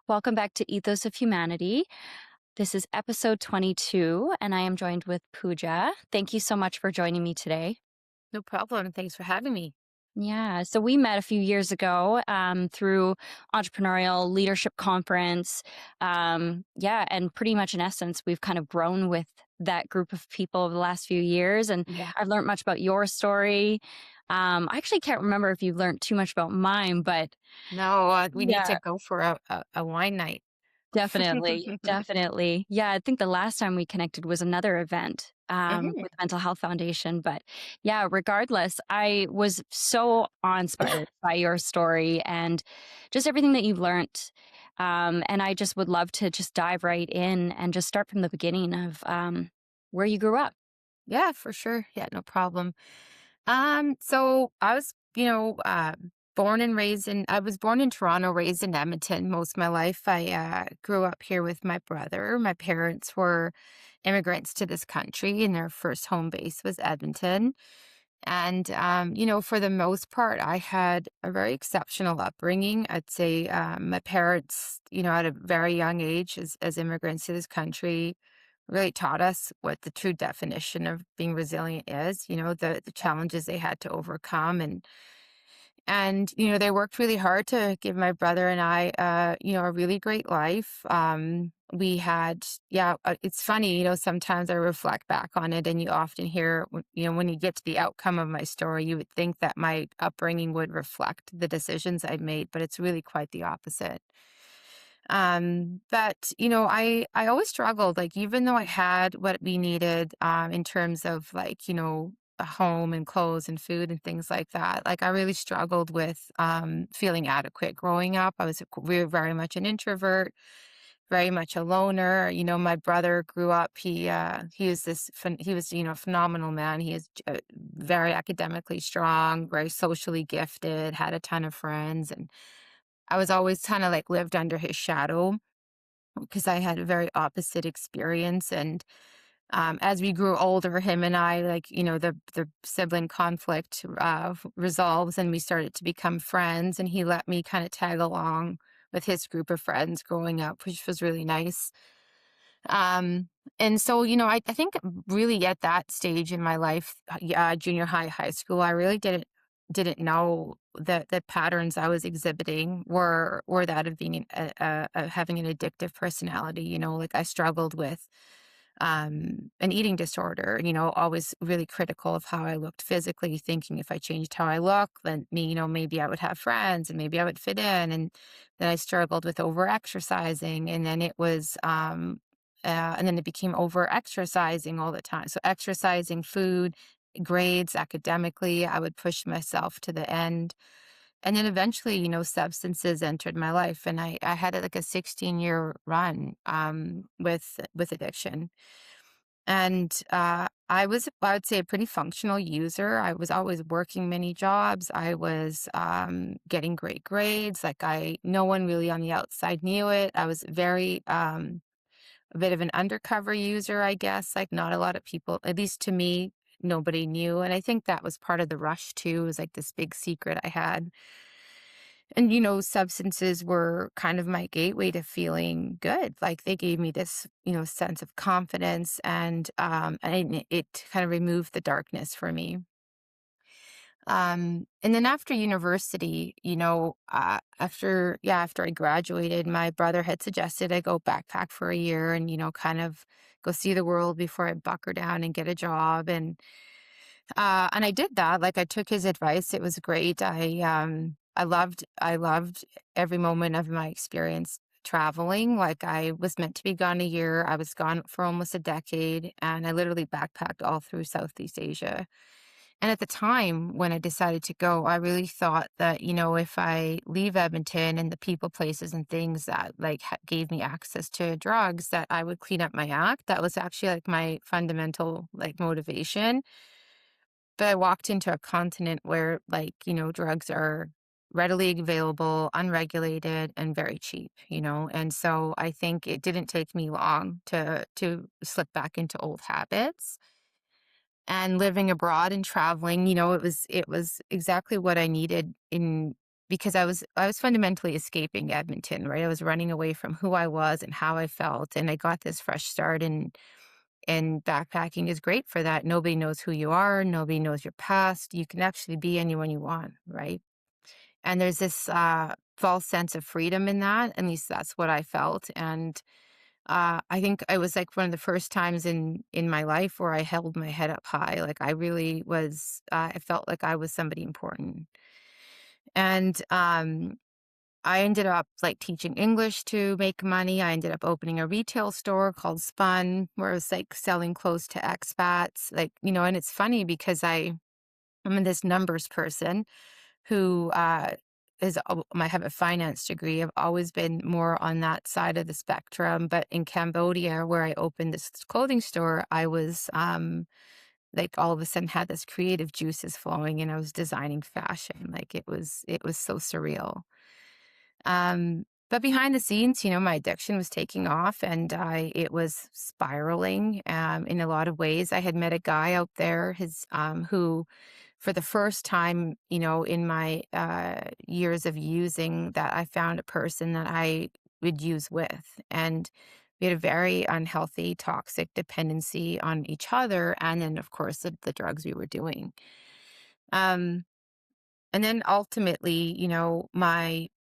Welcome back to Ethos of Humanity. This is episode 22, and I am joined with Pooja. Thank you so much for joining me today. No problem. Thanks for having me. Yeah, so we met a few years ago through entrepreneurial leadership conference. Yeah, and pretty much in essence, we've kind of grown with that group of people over the last few years, and Yeah. I've learned much about your story. I actually can't remember if you've learned too much about mine, but No, we need to yeah. go for a wine night. Definitely, definitely. Yeah, I think the last time we connected was another event, Mhm. with the Mental Health Foundation, but yeah, regardless, I was so awe-inspired by your story and just everything that you've learned, and I just would love to just dive right in and just start from the beginning of, where you grew up. Yeah, for sure. Yeah, no problem. So I was, I was born in Toronto, raised in Edmonton most of my life. I grew up here with my brother. My parents were immigrants to this country, and their first home base was Edmonton. And, for the most part, I had a very exceptional upbringing. I'd say my parents, at a very young age, as immigrants to this country, really taught us what the true definition of being resilient is, the challenges they had to overcome. And they worked really hard to give my brother and I, a really great life. We had, yeah, it's funny, sometimes I reflect back on it and you often hear, when you get to the outcome of my story, you would think that my upbringing would reflect the decisions I made, but it's really quite the opposite. But I always struggled, like, even though I had what we needed, in terms of like, a home and clothes and food and things like that. Like I really struggled with feeling adequate growing up. We were very much an introvert, very much a loner. My brother grew up. He was a phenomenal man. He is very academically strong, very socially gifted, had a ton of friends, and I was always kind of like lived under his shadow because I had a very opposite experience. And as we grew older, him and I, like, the sibling conflict resolves and we started to become friends. And he let me kind of tag along with his group of friends growing up, which was really nice. Um, and so, I think really at that stage in my life, junior high, high school, I really didn't know that the patterns I was exhibiting were that of being having an addictive personality. Like I struggled with an eating disorder. Always really critical of how I looked physically, thinking if I changed how I look, then maybe I would have friends and maybe I would fit in. And then I struggled with over exercising, and then it became over exercising all the time. So exercising, food, grades, academically, I would push myself to the end. And then eventually, substances entered my life, and I had like a 16-year run with addiction. And I would say, a pretty functional user. I was always working many jobs. I was getting great grades. Like no one really on the outside knew it. I was very a bit of an undercover user, I guess. Like not a lot of people, at least to me, nobody knew. And I think that was part of the rush too. It was like this big secret I had. And, substances were kind of my gateway to feeling good. Like they gave me this, sense of confidence and it kind of removed the darkness for me. And then after university, after I graduated, my brother had suggested I go backpack for a year and, kind of go see the world before I buckle down and get a job. And I did that. Like I took his advice. It was great. I loved every moment of my experience traveling. Like I was meant to be gone a year. I was gone for almost a decade, and I literally backpacked all through Southeast Asia. And at the time when I decided to go, I really thought that, if I leave Edmonton and the people, places, and things that like gave me access to drugs, that I would clean up my act. That was actually like my fundamental like motivation. But I walked into a continent where, like, drugs are readily available, unregulated, and very cheap, And so I think it didn't take me long to slip back into old habits. And living abroad and traveling, it was exactly what I needed because I was fundamentally escaping Edmonton, right? I was running away from who I was and how I felt, and I got this fresh start, and backpacking is great for that. Nobody knows who you are, nobody knows your past. You can actually be anyone you want, right? And there's this false sense of freedom in that. At least that's what I felt. And I think it was like one of the first times in my life where I held my head up high. Like I really was. I felt like I was somebody important. And I ended up like teaching English to make money. I ended up opening a retail store called Spun, where I was like selling clothes to expats. Like, and it's funny because I'm this numbers person who I have a finance degree. I've always been more on that side of the spectrum. But in Cambodia, where I opened this clothing store, I was like all of a sudden had this creative juices flowing and I was designing fashion. Like it was so surreal. But behind the scenes, my addiction was taking off and it was spiraling in a lot of ways. I had met a guy out there, who, for the first time, in my years of using, that I found a person that I would use with. And we had a very unhealthy, toxic dependency on each other. And then, of course, the drugs we were doing. Um, and then ultimately,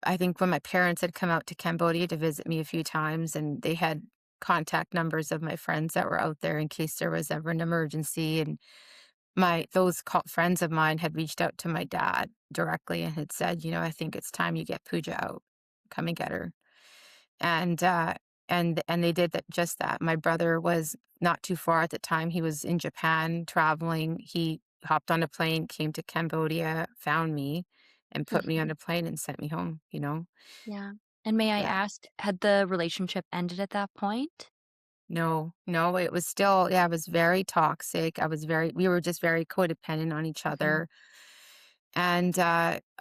I think when my parents had come out to Cambodia to visit me a few times and they had contact numbers of my friends that were out there in case there was ever an emergency. And friends of mine had reached out to my dad directly and had said, I think it's time you get Pooja out. Come and get her. And and they did that, just that. My brother was not too far at the time. He was in Japan traveling. He hopped on a plane, came to Cambodia, found me, and put me on Mhm. a plane and sent me home. Yeah. And may I Yeah. ask, had the relationship ended at that point? No, no, it was still, yeah, it was very toxic. We were just very codependent on each Mhm. other. And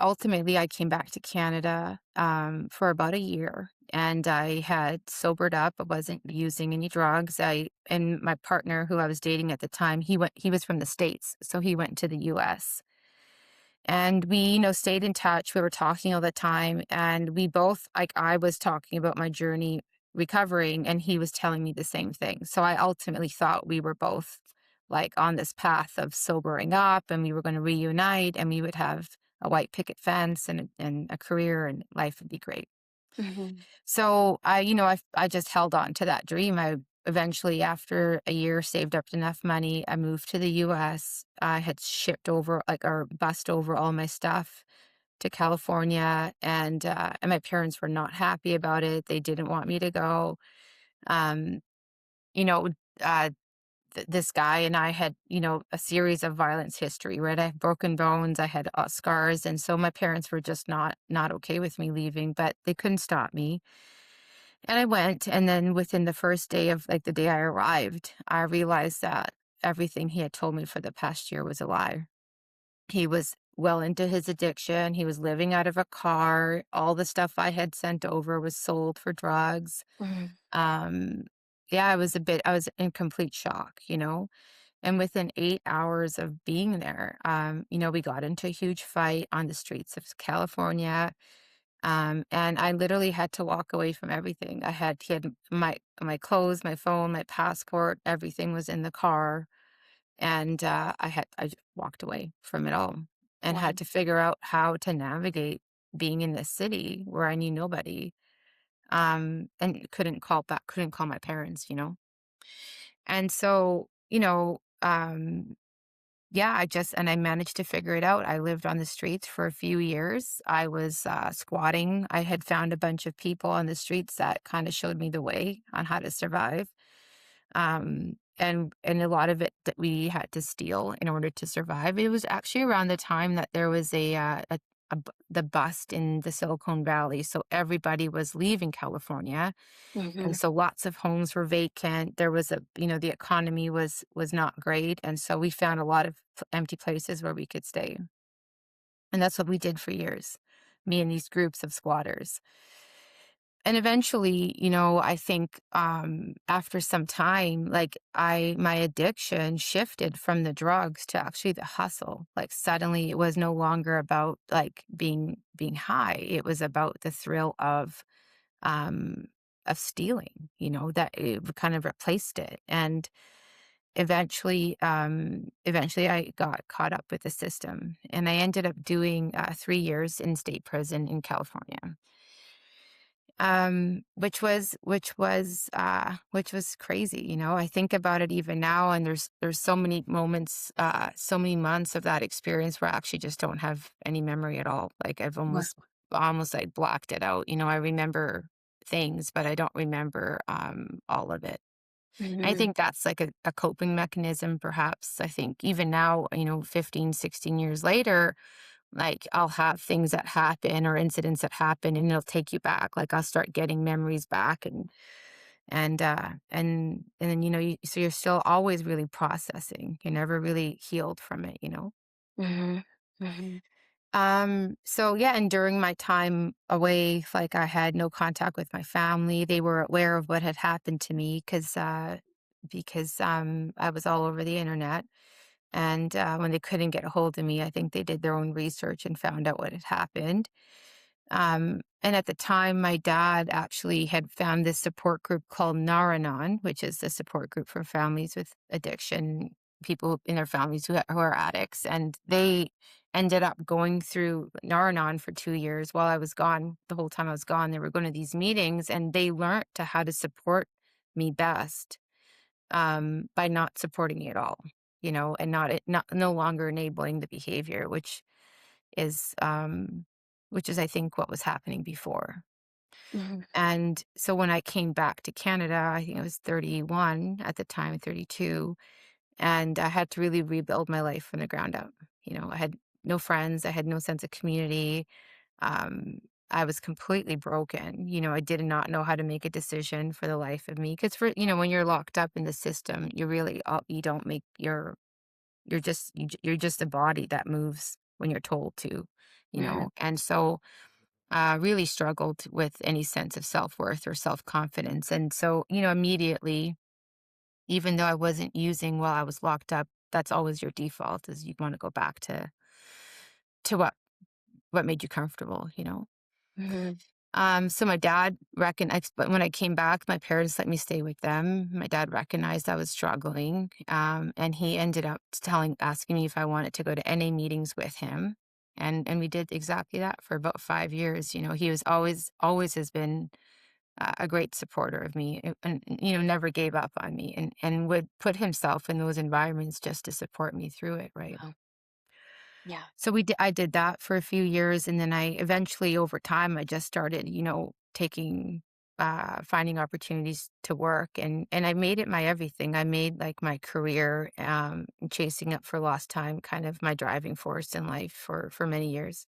ultimately, I came back to Canada for about a year, and I had sobered up. I wasn't using any drugs. And my partner, who I was dating at the time, he was from the States, so he went to the US. And we, stayed in touch. We were talking all the time, and we both, like, I was talking about my journey recovering, and he was telling me the same thing. So I ultimately thought we were both like on this path of sobering up, and we were going to reunite, and we would have a white picket fence and a career, and life would be great. Mhm. So I just held on to that dream. I eventually, after a year, saved up enough money. I moved to the US. I had shipped over, like, or bussed over all my stuff to California, and my parents were not happy about it. They didn't want me to go. Um, you know, uh, this guy and I had, a series of violence history, right? I have broken bones, I had scars, and so my parents were just not okay with me leaving, but they couldn't stop me. And I went, and then within the first day of, like, the day I arrived, I realized that everything he had told me for the past year was a lie. He was well into his addiction, he was living out of a car, all the stuff I had sent over was sold for drugs. Mhm. Um, yeah, I was in complete shock. And within 8 hours of being there, we got into a huge fight on the streets of California. And I literally had to walk away from everything. He had my clothes, my phone, my passport, everything was in the car. And I just walked away from it all and Wow. had to figure out how to navigate being in this city where I knew nobody. And couldn't call my parents. And so, yeah, I managed to figure it out. I lived on the streets for a few years. I was squatting. I had found a bunch of people on the streets that kind of showed me the way on how to survive. And a lot of it that we had to steal in order to survive. It was actually around the time that there was the bust in the Silicon Valley, so everybody was leaving California, and Mhm. so lots of homes were vacant. There was the economy was not great, and so we found a lot of empty places where we could stay. And that's what we did for years, me and these groups of squatters. And eventually, I think, after some time, like, my addiction shifted from the drugs to actually the hustle. Like, suddenly it was no longer about, like, being high. It was about the thrill um, of stealing, that it kind of replaced it. And eventually I got caught up with the system, and I ended up doing 3 years in state prison in California. Which was crazy. I think about it even now, and there's so many moments, so many months of that experience where I actually just don't have any memory at all. Like, I've Wow. almost like blocked it out. I remember things, but I don't remember all of it. I Mhm. think that's like a coping mechanism, perhaps. I think even now, 15, 16 years later, like, I'll have things that happen or incidents that happen, and it'll take you back. Like, I'll start getting memories back, and then, so you're still always really processing. You're never really healed from it. Mhm. Mhm. So yeah, and during my time away, like, I had no contact with my family. They were aware of what had happened to me because I was all over the internet. And when they couldn't get a hold of me, I think they did their own research and found out what had happened. And at the time, my dad actually had found this support group called Naranon, which is the support group for families with addiction, people in their families who are addicts. And they ended up going through Naranon for 2 years while I was gone. The whole time I was gone, they were going to these meetings, and they learned to how to support me best, by not supporting me at all, and not no longer enabling the behavior, is um, which is, I think, what was happening before. Mhm. And so when I came back to Canada, I think I was 31 at the time, 32, and I had to really rebuild my life from the ground up. I had no friends, I had no sense of community. Um, I was completely broken. I did not know how to make a decision for the life of me. Because when you're locked up in the system, you really, you don't make you're just a body that moves when you're told to, Mhm. and so really struggled with any sense of self-worth or self-confidence. And so, immediately, even though I wasn't using while I was locked up, that's always your default, is you want to go back to what made you comfortable. Mhm. So my dad recognized, but when I came back, my parents let me stay with them. My dad recognized I was struggling, and he ended up asking me if I wanted to go to NA meetings with him, and we did exactly that for about 5 years. He was always has been a great supporter of me, and never gave up on me, and would put himself in those environments just to support me through it. Right. Wow. Yeah. So I did that for a few years, and then I eventually, over time, I just started, finding opportunities to work, and I made it my everything. I made, like, my career, chasing up for lost time, kind of my driving force in life for many years.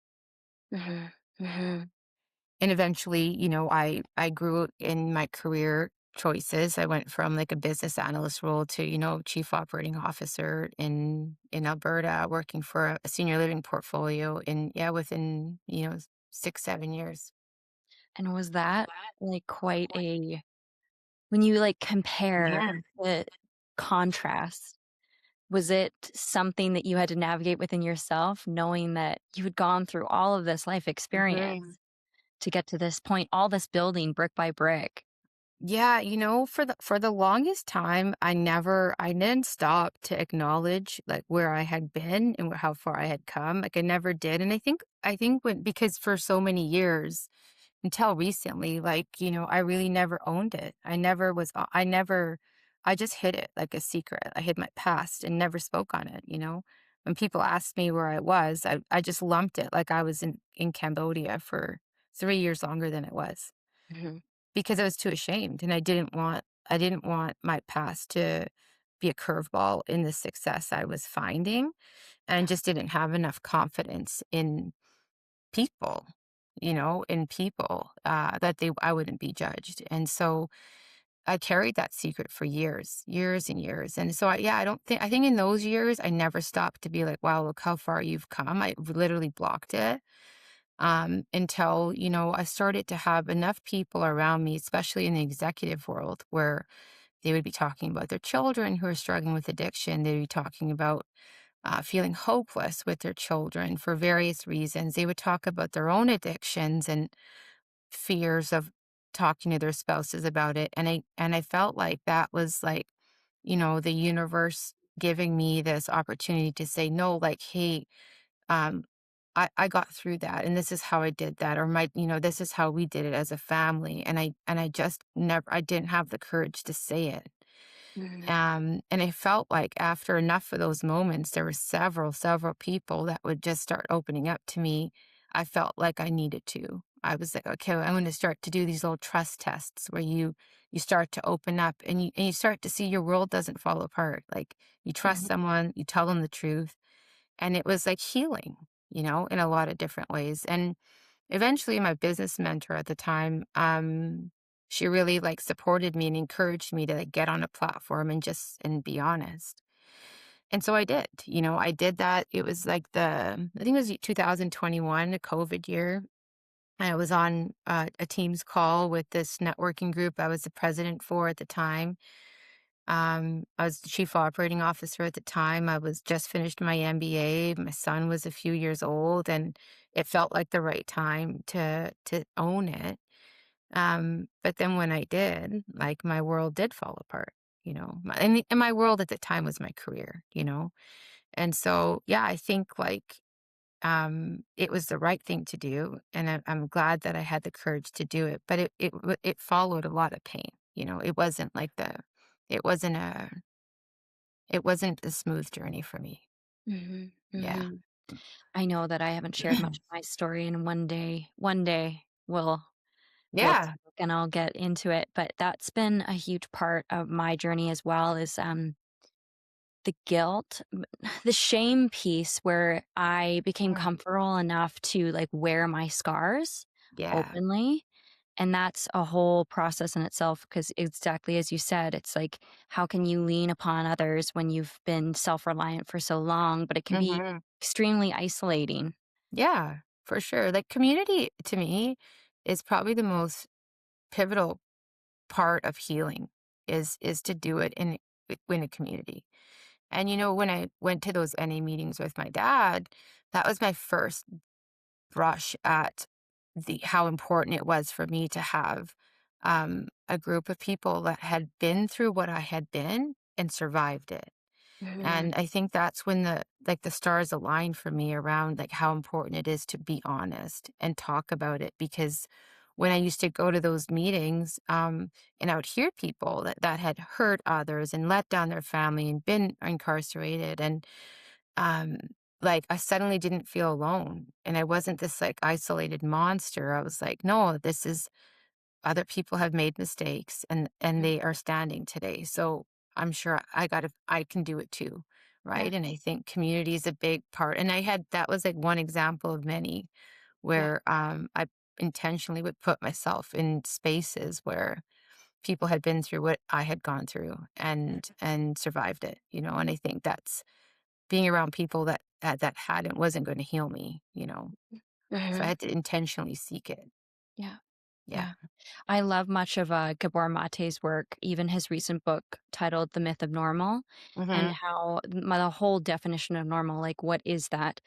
Mhm. Mhm. And eventually, I grew in my career choices. I went from, like, a business analyst role to, chief operating officer in Alberta, working for a senior living portfolio within, 6, 7 years. And was that, like, quite a when you, like, compare Yeah. the contrast, was it something that you had to navigate within yourself, knowing that you had gone through all of this life Mhm. experience to get to this point, all this building brick by brick? Yeah, for the longest time, I didn't stop to acknowledge, like, where I had been and how far I had come. Like, I never did. And I think because for so many years, until recently, like, I really never owned it. I just hid it like a secret. I hid my past and never spoke on it. When people asked me where I was, I just lumped it like I was in Cambodia for 3 years longer than it was, Mhm. because I was too ashamed, and I didn't want my past to be a curveball in the success I was finding, and just didn't have enough confidence people, that I wouldn't be judged. And so I carried that secret for years, years and years. And so I think in those years I never stopped to be like, wow, look how far you've come. I literally blocked it. until, I started to have enough people around me, especially in the executive world, where they would be talking about their children who are struggling with addiction. They'd be talking about feeling hopeless with their children for various reasons. They would talk about their own addictions and fears of talking to their spouses about it. And I felt like that was like, the universe giving me this opportunity to say, no, like, hey, um, I got through that and this is how I did that, or this is how we did it as a family. And I just never I didn't have the courage to say it. Mhm. And I felt like after enough of those moments, there were several people that would just start opening up to me. I felt like I needed to. I was like, okay, I'm going to start to do these little trust tests where you start to open up and you start to see your world doesn't fall apart. Like you trust Mhm. someone, you tell them the truth, and it was like healing, in a lot of different ways. And eventually my business mentor at the time, she really like supported me and encouraged me to like get on a platform and be honest. And so I did. I did that. It was like I think it was 2021, a COVID year. I was on a Teams call with this networking group I was the president for at the time. I was the chief operating officer at the time. I was just finished my MBA. My son was a few years old, and it felt like the right time to own it. But then when I did, like my world did fall apart. And my world at the time was my career. And so, yeah, I think like it was the right thing to do, and I'm glad that I had the courage to do it. But it followed a lot of pain. It wasn't like it wasn't a it wasn't a smooth journey for me. Mhm. Yeah. Mhm. I know that I haven't shared much of my story, and one day we'll Yeah. talk and I'll get into it, but that's been a huge part of my journey as well is, the guilt, the shame piece where I became Mm. comfortable enough to, like, wear my scars Yeah. openly, and that's a whole process in itself. Because exactly as you said, it's like, how can you lean upon others when you've been self-reliant for so long, but it can be Mhm. extremely isolating. Yeah, for sure. Like, community to me is probably the most pivotal part of healing is to do it in a community. And, when I went to those NA meetings with my dad, that was my first brush at the how important it was for me to have, a group of people that had been through what I had been and survived it. Mhm, And I think that's when the stars aligned for me around like how important it is to be honest and talk about it. Because when I used to go to those meetings, and I would hear people that had hurt others and let down their family and been incarcerated, and um, like I suddenly didn't feel alone. And I wasn't this like isolated monster. I was like, no, this is other people have made mistakes and mhm, they are standing today. So I'm sure I can do it too. yeah, Right. And I think community is a big part. And that was like one example of many yeah, where I intentionally would put myself in spaces where people had been through what I had gone through and survived it. And I think that's being around people that hadn't wasn't going to heal me. So I mhm, had to intentionally seek it. yeah, Yeah. yeah. I love much of, Gabor Mate's work, even his recent book titled The Myth of Normal, and Hmm. how the whole definition of normal, like, what is that?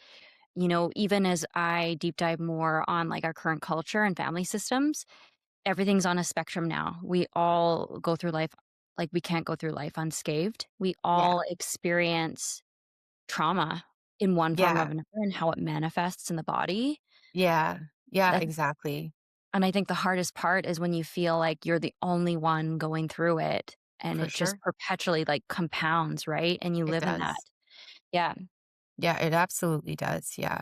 Even as I deep dive more on, like, our current culture and family systems, everything's on a spectrum now. We all go through life like, we can't go through life unscathed. We Yeah. all experience trauma in one form or Yeah. another and how it manifests in the body. Yeah. Yeah, That exactly. and I think the hardest part is when you feel like you're the only one going through it, and For it just sure. perpetually, like, compounds, right? And you It live in that. does. Yeah. Yeah, it absolutely does. Yeah.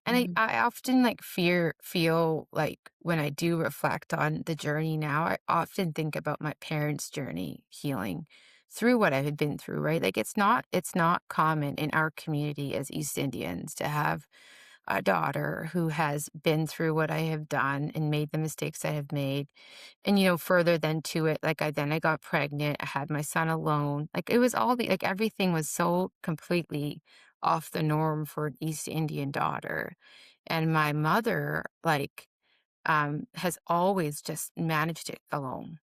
And I, Mhm. I often like feel like when I do reflect on the journey now, I often think about my parents' journey healing through what I had been through, right? Like it's not common in our community as East Indians to have a daughter who has been through what I have done and made the mistakes I have made. And, further than to it, like I got pregnant, I had my son alone. Like it was like everything was so completely off the norm for an East Indian daughter. And my mother, like, has always just managed it alone.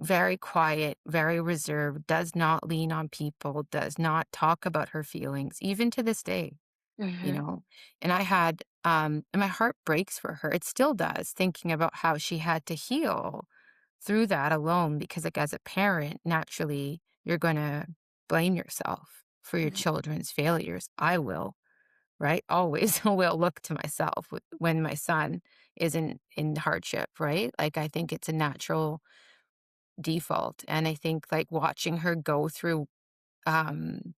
Very quiet, very reserved, does not lean on people, does not talk about her feelings, even to this day, you Mhm. know? And I had, and my heart breaks for her. It still does, thinking about how she had to heal through that alone, because, like, as a parent, naturally, you're gonna blame yourself for your Mhm. children's failures. I will, right? Always will look to myself when my son is in hardship, right? Like, I think it's a natural default, and I think, like, watching her go through, um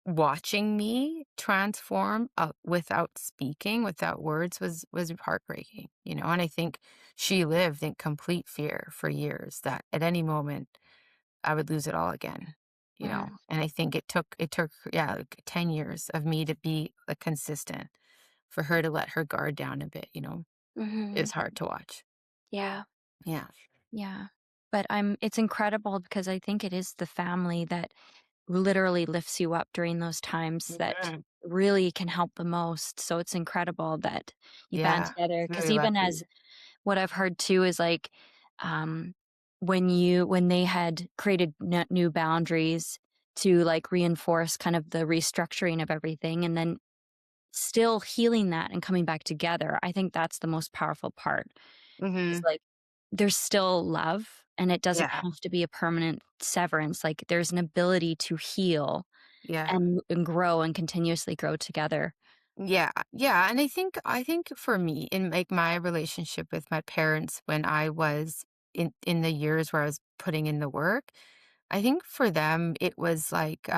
watching me transform, without speaking, without words was heartbreaking, and I think she lived in complete fear for years that at any moment I would lose it all again, Mhm. and I think it took, yeah, like 10 years of me to be, like, consistent for her to let her guard down a bit, is Mhm. hard to watch. Yeah. Yeah. Yeah. But it's incredible because I think it is the family that literally lifts you up during those times that Mhm. really can help the most. So it's incredible that you band Yeah. together. Because Very even as lucky. what I've heard too is like, um, when they had created new boundaries to like reinforce kind of the restructuring of everything and then still healing that and coming back together, I think that's the most powerful part. Is Mhm. like there's still love and it doesn't Yeah. have to be a permanent severance. Like there's an ability to heal Yeah. and grow and continuously grow together. Yeah, yeah, and I think for me, in, like, my relationship with my parents when I was in the years where I was putting in the work, I think for them it was like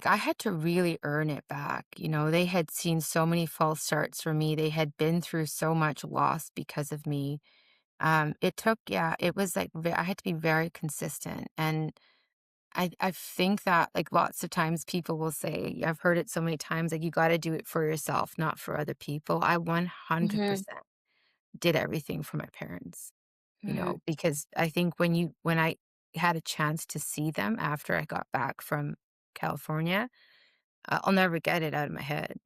I had to really earn it back. They had seen so many false starts for me. They had been through so much loss because of me. It took, yeah, it was like I had to be very consistent, and I think that, like, lots of times people will say, I've heard it so many times, like, "You gotta do it for yourself, not for other people." I Mhm, 100% did everything for my parents, mhm, because I think when I had a chance to see them after I got back from California, I'll never get it out of my head,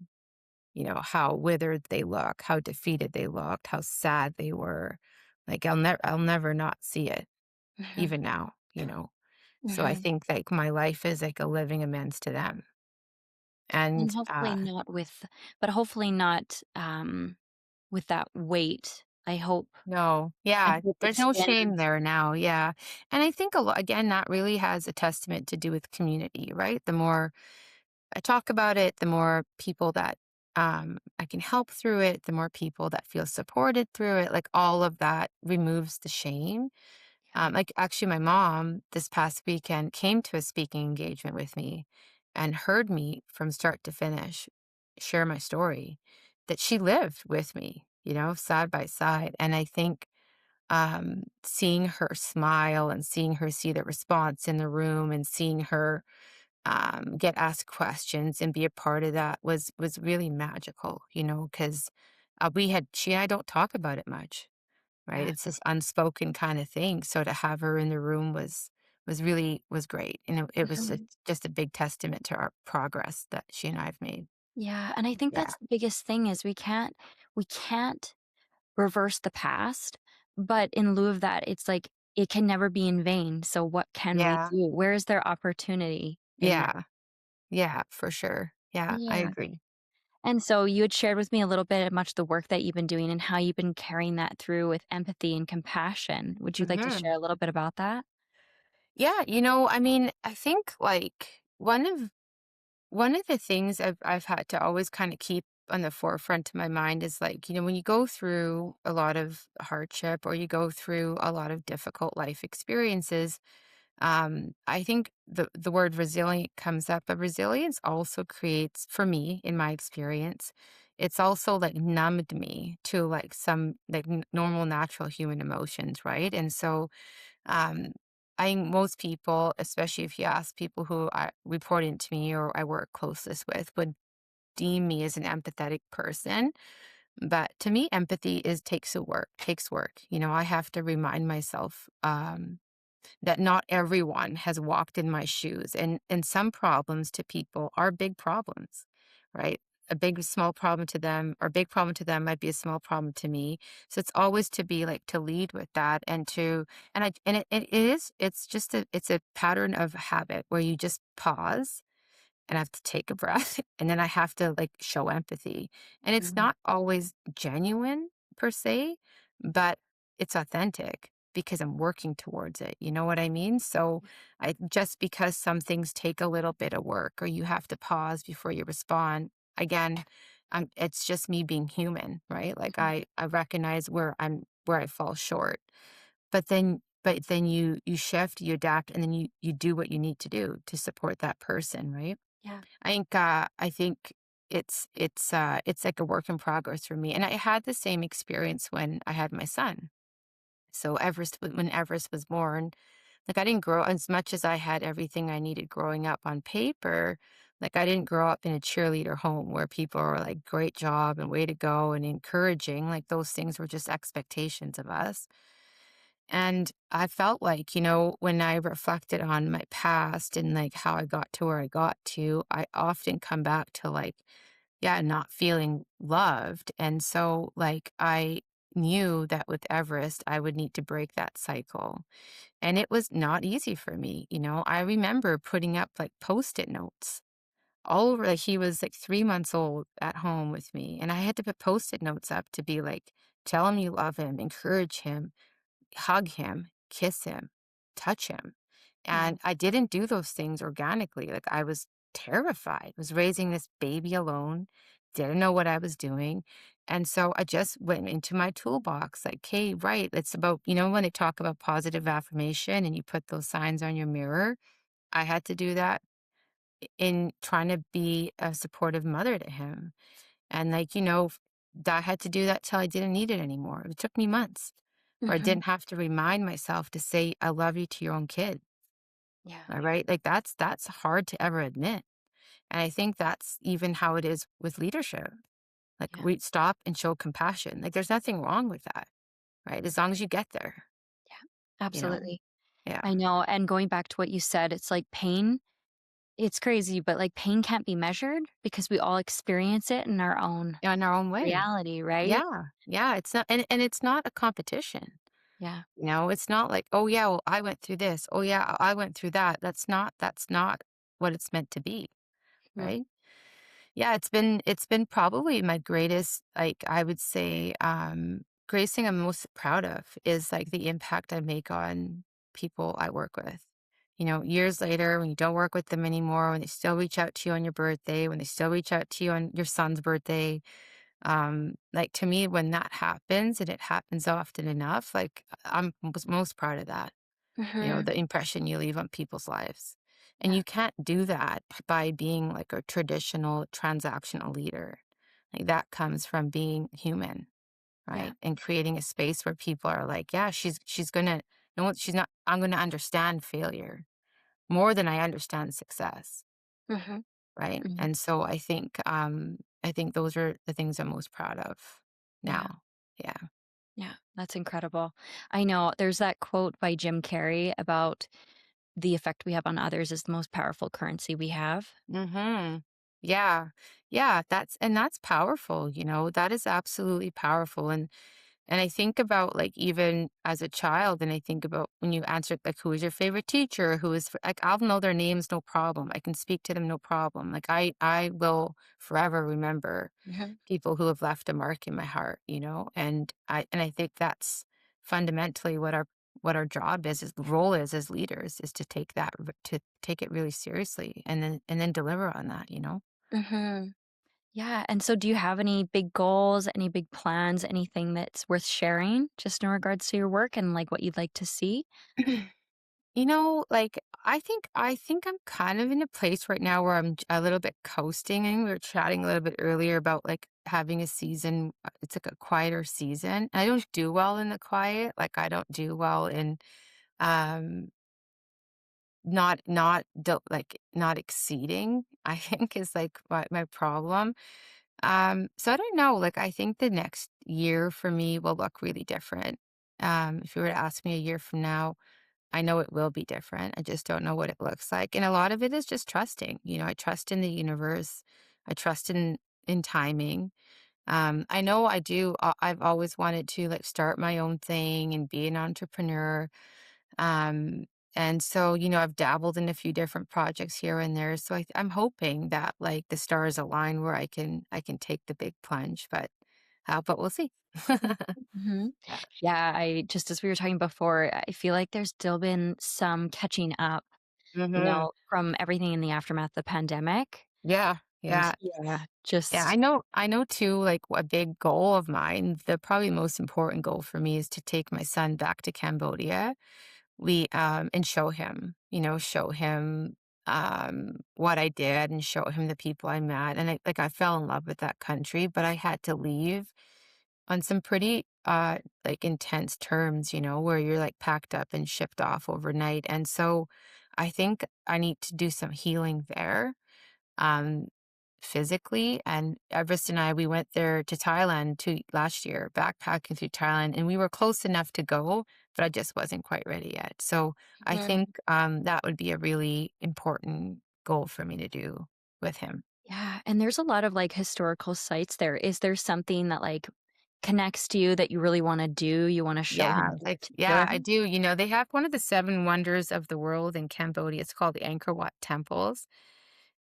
how withered they look, how defeated they looked, how sad they were. Like, I'll never not see it, mhm, even now. So I mhm. think, like, my life is like a living amends to them. And And, hopefully not, with that weight. no, I yeah, hope there's no expands. shame there now, yeah. And I think again, that really has a testament to do with community, right? The more I talk about it, the more people that, I can help through it, the more people that feel supported through it, like, all of that removes the shame. Like, actually, my mom this past weekend came to a speaking engagement with me and heard me from start to finish share my story that she lived with me, side by side. And I think, seeing her smile and seeing her see the response in the room and seeing her, get asked questions and be a part of that was really magical, because, she and I don't talk about it much. Right? Yeah, It's this unspoken kind of thing, so to have her in the room was great, and it was mhm. just a big testament to our progress that she and I have made. Yeah, and I think Yeah. that's the biggest thing is we can't reverse the past, but in lieu of that, it's like it can never be in vain, so what can we Yeah. do? Where is there opportunity in that? Yeah. Yeah, for sure. Yeah, I Yeah. agree. And so you had shared with me a little bit of much the work that you've been doing and how you've been carrying that through with empathy and compassion. Would you like to share Mhm. a little bit about that? Yeah, I mean, I think, like, one of the things I've had to always kinda keep on the forefront of my mind is, like, when you go through a lot of hardship or you go through a lot of difficult life experiences, I think the word resilient comes up, but resilience also creates, for me, in my experience, it's also, like, numbed me to, like, some, like, normal, natural human emotions, right? And so, um, I think most people, especially if you ask people who report into me or I work closest with, would deem me as an empathetic person. But to me, empathy takes work. I have to remind myself, that not everyone has walked in my shoes, and some problems to people are big problems, right? a big small problem to them, or big problem to them might be a small problem to me. So it's always to be like to lead with that, and to and it is it's just it's a pattern of habit where you just pause and I have to take a breath and then I have to like show empathy. And it's Mhm. not always genuine per se, but it's authentic because I'm working towards it. You know what I mean? So I just because some things take a little bit of work or you have to pause before you respond, again, it's just me being human, right? Like Mhm. I recognize where I fall short. But then you shift, you adapt, and then you do what you need to do to support that person, right? Yeah. I think it's like a work in progress for me, and I had the same experience when I had my son. So when Everest was born, like, I didn't grow as much as I had everything I needed growing up on paper, like, I didn't grow up in a cheerleader home where people were like, "Great job," and "Way to go," and encouraging, like, those things were just expectations of us. And I felt like, when I reflected on my past and like how I got to where I got to, I often come back to like, yeah, not feeling loved. And so, like, I knew that with Everest, I would need to break that cycle. And it was not easy for me. I remember putting up like post it notes all over. Like, he was like 3 months old at home with me. And I had to put post it notes up to be like, tell him you love him, encourage him, hug him, kiss him, touch him. Mhm. And I didn't do those things organically. Like, I was terrified, was raising this baby alone, didn't know what I was doing. And so I just went into my toolbox, like, hey, right, it's about, when they talk about positive affirmation and you put those signs on your mirror, I had to do that in trying to be a supportive mother to him. And like, I had to do that till I didn't need it anymore. It took me months where I Mhm. didn't have to remind myself to say, I love you to your own kid. Yeah. All right. Like, that's hard to ever admit. And I think that's even how it is with leadership. Like, Yeah. we stop and show compassion. Like, there's nothing wrong with that. Right. As long as you get there, Yeah. you know? Absolutely. Yeah. I know, and going back to what you said, it's like pain, it's crazy, but, like, pain can't be measured because we all experience it in our own In our own way. reality, right? Yeah. Yeah. It's not, and it's not a competition. Yeah. It's not like, "Oh, yeah, well, I went through this. Oh, yeah, I went through that." That's not what it's meant to be, Mm. right? Yeah, it's been probably my greatest, like, I would say, greatest thing I'm most proud of is, like, the impact I make on people I work with. Years later, when you don't work with them anymore, when they still reach out to you on your birthday, when they still reach out to you on your son's birthday, like, to me, when that happens and it happens often enough, like, I'm most proud of that, Mhm. the impression you leave on people's lives. And Yeah. you can't do that by being like a traditional transactional leader. Like, that comes from being human, Yeah. right? And creating a space where people are like, yeah, she's gonna no, she's not. I'm gonna understand failure more than I understand success, Mhm. right? Mhm. And so I think those are the things I'm most proud of Yeah. now. Yeah. Yeah. That's incredible. I know there's that quote by Jim Carrey about the effect we have on others is the most powerful currency we have. Mhm. Yeah. Yeah, that's powerful, that is absolutely powerful, and I think about, like, even as a child, and I think about when you answered, like, "Who is your favorite teacher? Who is" like, I'll know their names, no problem. I can speak to them, no problem. Like, I will forever remember Mhm. people who have left a mark in my heart, and I think that's fundamentally what our job is role is as leaders, is to take it really seriously and then deliver on that. Mhm. Yeah, and so do you have any big goals, any big plans, anything that's worth sharing just in regards to your work and, like, what you'd like to see? Like, I think I'm kind of in a place right now where I'm a little bit coasting, and we were chatting a little bit earlier about like having a season. It's like a quieter season. I don't do well in the quiet. Like, I don't do well in um not exceeding, I think, is like my problem. So I don't know, like, I think the next year for me will look really different. If you were to ask me a year from now, I know it will be different. I just don't know what it looks like. And a lot of it is just trusting. I trust in the universe. I trust in in timing. I know I've always wanted to like start my own thing and be an entrepreneur. Um, and so, I've dabbled in a few different projects here and there. So I'm hoping that like the stars align where I can take the big plunge, but we'll see. Mhm. Yeah. Yeah, I just as we were talking before, I feel like there's still been some catching up, Hmm. from everything in the aftermath of the pandemic. Yeah. And Yeah. yeah, Yeah. just I know too, like a big goal of mine, the probably most important goal for me is to take my son back to Cambodia. And show him what I did and show him the people I met. And I fell in love with that country, but I had to leave on some pretty like intense terms, where you're like packed up and shipped off overnight. And so I think I need to do some healing there, um, physically. And Everest and I, we went there to Thailand last year, backpacking through Thailand, and we were close enough to go, but I just wasn't quite ready yet. So I Mhm. think that would be a really important goal for me to do with him. Yeah, and there's a lot of, like, historical sites there. Is there something that, like, connects to you that you really wanna do? You wanna show him Yeah, in like, particular? yeah, I do. They have one of the seven wonders of the world in Cambodia. It's called the Angkor Wat temples.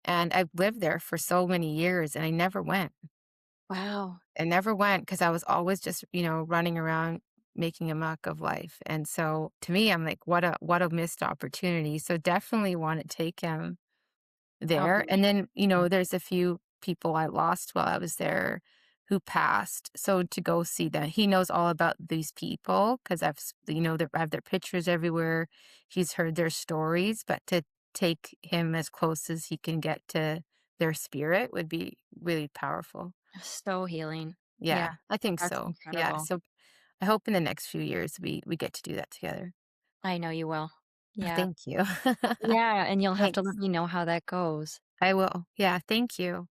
And I've lived there for so many years and I never went. Wow. I never went because I was always just, running around making a muck of life. And so to me, I'm like, what a missed opportunity. So definitely want to take him Oh, there. And then, yeah. there's a few people I lost while I was there who passed. So to go see that, he knows all about these people because I have their pictures everywhere. He's heard their stories, but to take him as close as he can get to their spirit would be really powerful. So healing. Yeah, Yeah, I think that's so. Yeah, incredible. so I hope in the next few years we get to do that together. I know you will. Yeah. Thank you. Yeah, and you'll have to let Thanks. me know how that goes. I will. Yeah, thank you.